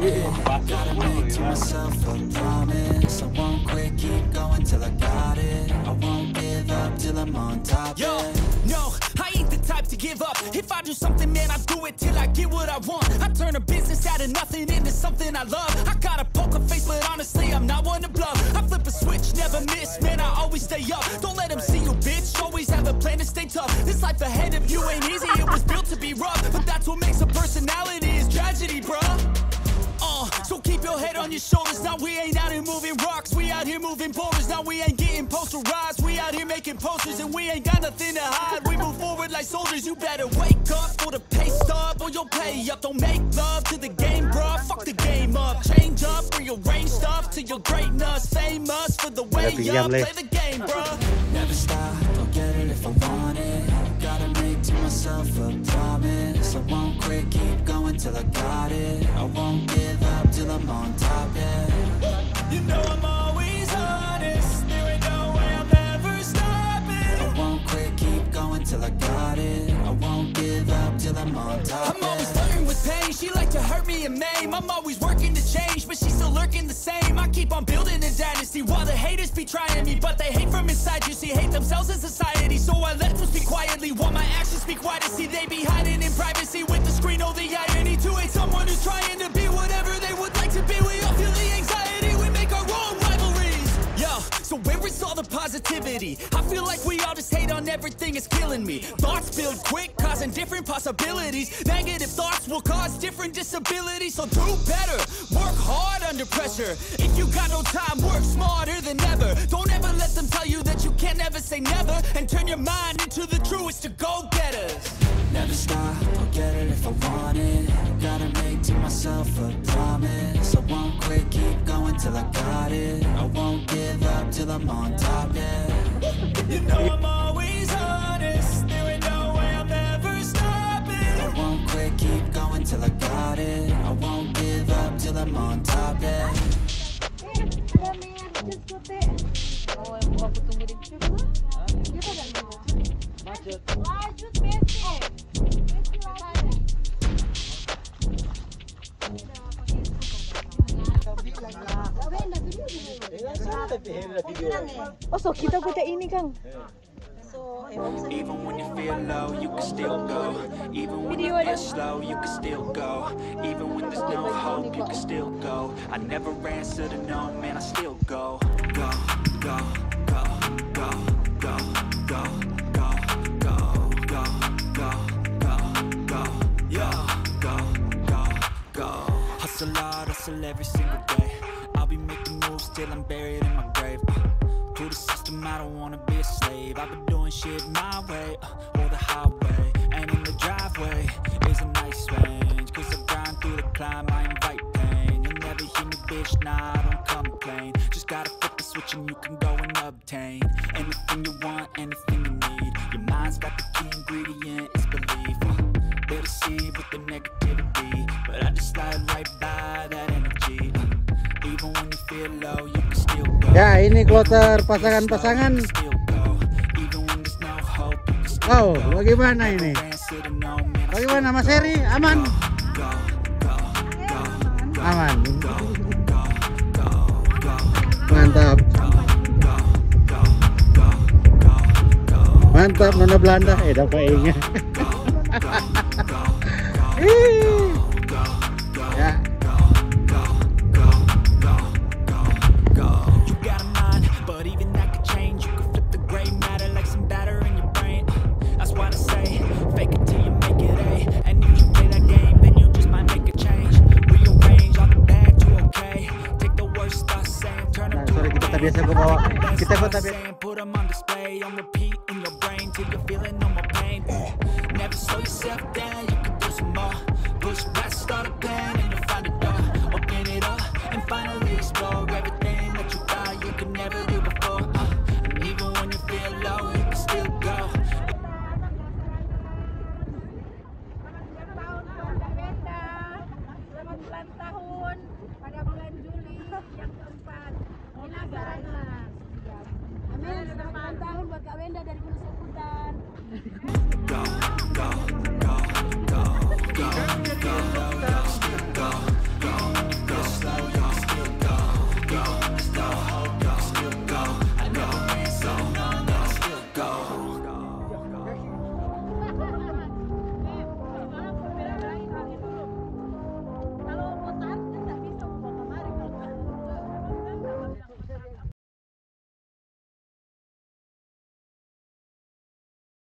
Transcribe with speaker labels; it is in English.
Speaker 1: Gotta make to myself a promise. I won't quit, keep going till I got it. I won't give up till I'm on top.
Speaker 2: Yo, no, I ain't the type to give up. If I do something, man, I do it till I get what I want. I turn a business out of nothing into something I love. I got a poker face, but honestly, I'm not one to bluff. I flip a switch, never miss, man, I always stay up. Don't let them see you, bitch, always have a plan to stay tough. This life ahead of you ain't easy, it was built to be rough. But that's what makes a personality, is tragedy, bruh. So keep your head on your shoulders. Now we ain't out here moving rocks, we out here moving boulders. Now we ain't getting posterized, we out here making posters. And we ain't got nothing to hide, we move forward like soldiers. You better wake up for the pay stub, or you'll pay up. Don't make love to the game, bruh, fuck the game up. Change up, rearrange stuff to your greatness. Famous for the way up, play the game, bruh.
Speaker 1: Never stop, I'll get it if I want it. Gotta make to myself a promise. I won't quit, keep going till I got it. I won't give up till I'm on top, yeah.
Speaker 2: You know I'm always honest, there ain't no way I'm ever stopping.
Speaker 1: I won't quit, keep going till I got it. I won't give up till I'm on top,
Speaker 2: I'm always flirting with pain, she like to hurt me and maim. I'm always working to change, but she's still lurking the same. I keep on building a dynasty while the haters be trying me. But they hate from inside, you see, hate themselves in society. So I let them speak quietly while my actions speak wider. See, they be hiding in privacy with the screen, oh the irony. To hate someone who's trying to be whatever they would like to be. We all feel the anxiety, we make our own rivalries. Yo, so where is all the positivity? I feel like we all just hate on everything, it's killing me. Thoughts build quick, causing different possibilities. Negative thoughts will cause different disabilities. So do better, work hard under pressure. If you got no time, work smarter than ever. Don't ever let them tell you that you can't ever say never. And turn your mind into the truest to go-getters.
Speaker 1: Never stop, I'll get it if I want it. Gotta make to myself a promise. I won't quit, keep going till I got it. I won't give up till I'm on top, yeah.
Speaker 2: You know I'm always honest, there ain't no way I'm ever stopping.
Speaker 1: I won't quit, keep going till I got it. I won't give up till I'm on top, yeah.
Speaker 3: Oh, so kita ini, Kang.
Speaker 1: Even when you feel low, you can still go. Even when you feel slow, you can still go. Even when there's no hope, you can still go. I never answer to no, man, I still go. Go, go, go, go, go, go, go, go, go, go, go, go, yeah, go, go, go. Hustle hard, hustle every single day. I'll be making moves till I'm buried in my grave. To the system, I don't wanna be a slave. I've been doing shit my way, or the highway. And in the driveway is a nice range. Cause I grind through the climb, I invite pain. You'll never hear me, bitch, nah, I don't complain. Just gotta flip the switch and you can go and obtain anything you want, anything you need. Your mind's got the key ingredient, it's belief. They'll deceive with the negativity, but I just slide right by that energy. Even when you feel low, you can still go.
Speaker 4: Ya, ini kloter pasangan-pasangan. Oh, bagaimana ini? Bagaimana Mas Heri? Aman? Aman. Mantap. Mantap, Nona Belanda. Dapat ingat. Ya. Biasa gue bawa, kita gue tapi
Speaker 3: tahun pada bulan Juli yang keempat. Amin, selamat tahun buat Kak Wenda dari Gunung Soputan.